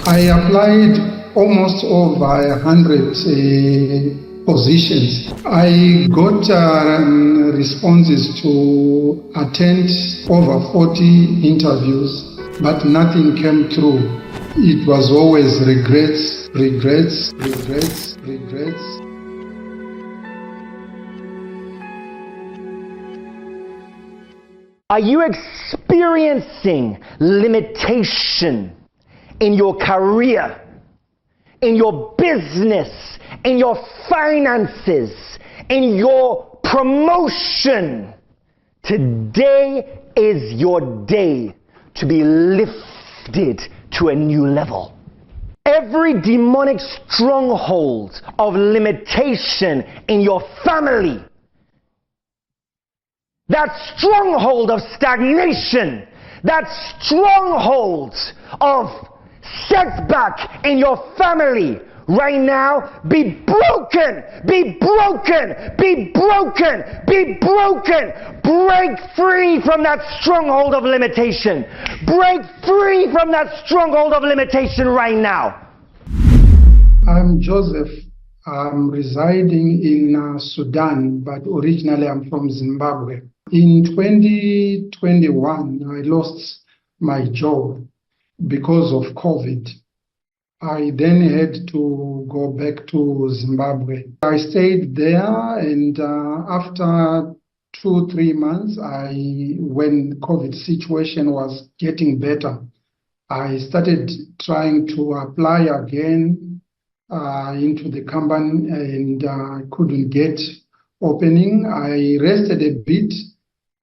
I applied almost over 100 positions. I got responses to attend over 40 interviews, but nothing came through. It was always regrets, regrets, regrets, regrets. Are you experiencing limitation in your career, in your business, in your finances, in your promotion? Today is your day to be lifted to a new level. Every demonic stronghold of limitation in your family, that stronghold of stagnation, that stronghold of setback in your family, right now, be broken, be broken, be broken, be broken. Break free from that stronghold of limitation. Break free from that stronghold of limitation right now. I'm Joseph. I'm residing in Sudan, but originally I'm from Zimbabwe. In 2021, I lost my job because of COVID. I then had to go back to Zimbabwe. I stayed there, and after 2-3 months, when COVID situation was getting better, I started trying to apply again into the company, and I couldn't get opening. I rested a bit,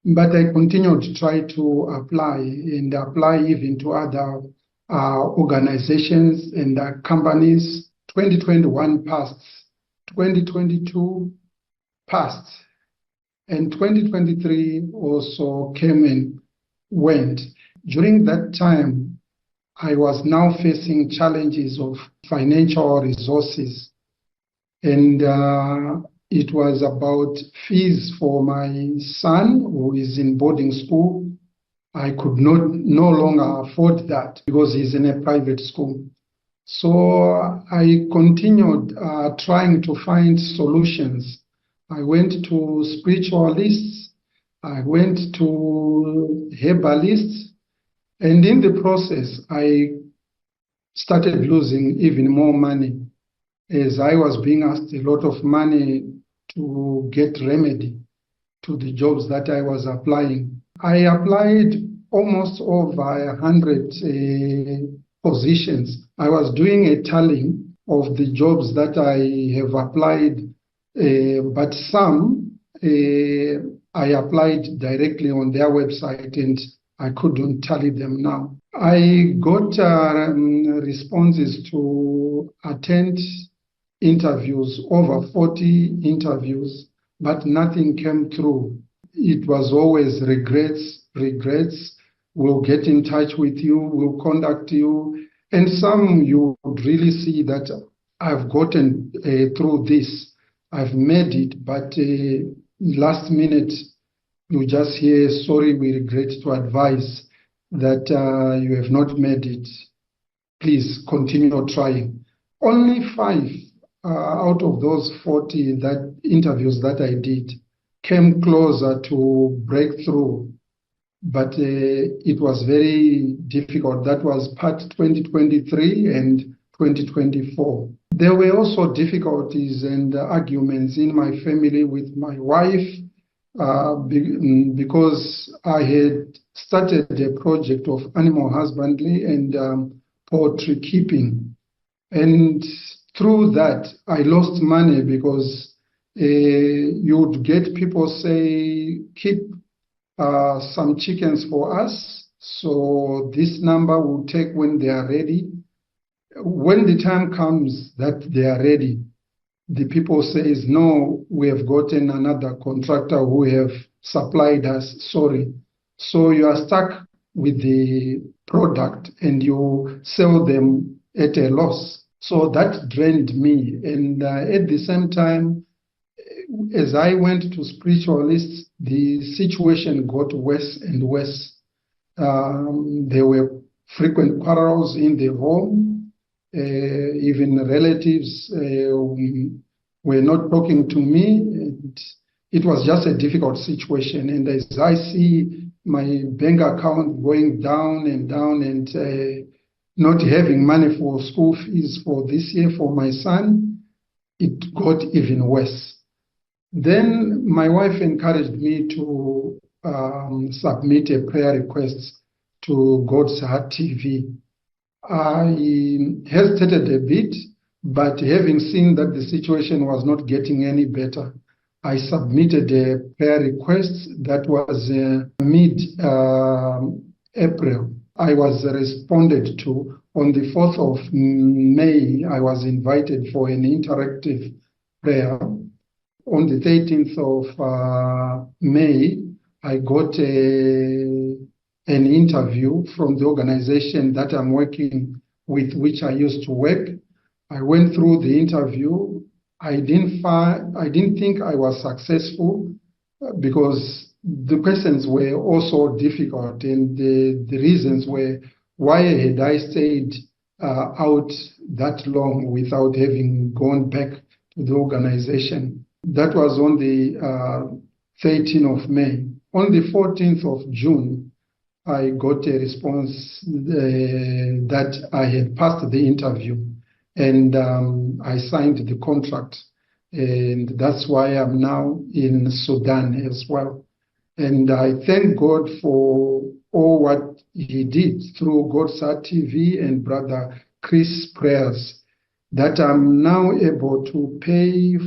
but I continued to try to apply even to other organizations and companies. 2021 passed, 2022 passed, and 2023 also came and went. During that time, I was now facing challenges of financial resources, and it was about fees for my son who is in boarding school. I could no longer afford that because he's in a private school. So I continued trying to find solutions. I went to spiritualists, I went to herbalists, and in the process, I started losing even more money as I was being asked a lot of money to get remedy to the jobs that I was applying. I applied almost over 100 positions. I was doing a tallying of the jobs that I have applied, but some I applied directly on their website and I couldn't tally them now. I got responses to attend interviews, over 40 interviews, but nothing came through. It was always regrets, regrets. We'll get in touch with you, we'll contact you. And some you would really see that I've gotten through this. I've made it, but last minute you just hear, sorry, we regret to advise that you have not made it. Please continue trying. Only 5 out of those 40 interviews that I did came closer to breakthrough, but it was very difficult. That was part 2023 and 2024. There were also difficulties and arguments in my family with my wife because I had started a project of animal husbandry and poultry keeping. And through that, I lost money because you would get people say, keep some chickens for us, so this number will take when they are ready. When the time comes that they are ready, the people says, no, we have gotten another contractor who have supplied us, sorry. So you are stuck with the product and you sell them at a loss. So that drained me. And at the same time, as I went to spiritualists, the situation got worse and worse. There were frequent quarrels in the home. Even relatives were not talking to me. And it was just a difficult situation. And as I see my bank account going down and not having money for school fees for this year for my son, it got even worse. Then my wife encouraged me to submit a prayer request to God's Heart TV. I hesitated a bit, but having seen that the situation was not getting any better, I submitted a prayer request that was mid-April. I was responded to. On the 4th of May, I was invited for an interactive prayer. On the 13th of May, I got an interview from the organization that I'm working with, which I used to work. I went through the interview. I didn't think I was successful because the questions were also difficult, and the reasons were, why had I stayed out that long without having gone back to the organization? That was on the 13th of May. On the 14th of June, I got a response that I had passed the interview, and I signed the contract. And that's why I'm now in Sudan as well. And I thank God for all what he did through God's Heart TV and Brother Chris' prayers, that I'm now able to pay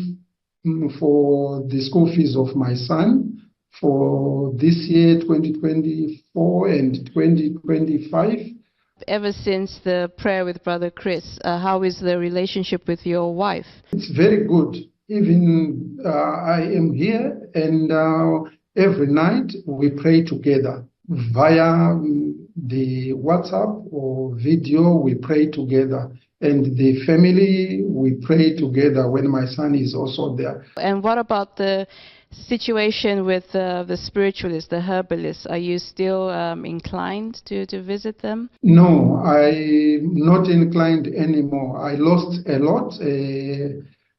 for the school fees of my son for this year, 2024 and 2025. Ever since the prayer with Brother Chris, how is the relationship with your wife? It's very good. Even I am here, and every night we pray together via the WhatsApp or video. We pray together, and the family, we pray together when my son is also there. And what about the situation with the spiritualists, the herbalists? Are you still inclined to visit them? No, I'm not inclined anymore. I lost a lot.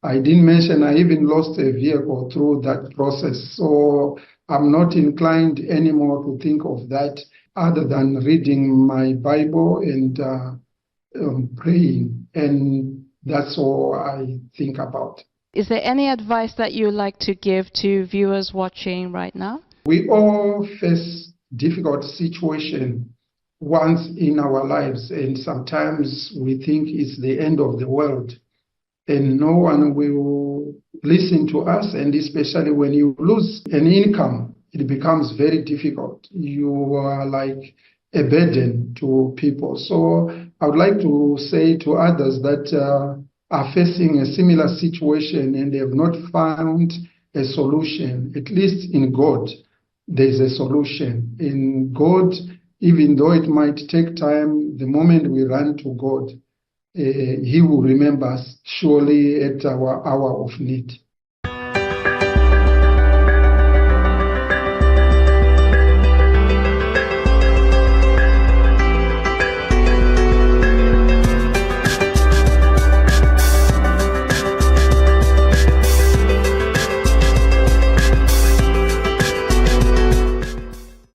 I didn't mention I even lost a vehicle through that process. So I'm not inclined anymore to think of that other than reading my Bible and praying. And that's all I think about. Is there any advice that you like to give to viewers watching right now? We all face difficult situations once in our lives, and sometimes we think it's the end of the world, and no one will listen to us. And especially when you lose an income, it becomes very difficult. You are like a burden to people. So I would like to say to others that are facing a similar situation and they have not found a solution, at least in God, there's a solution. In God, even though it might take time, the moment we run to God, He will remember us surely at our hour of need.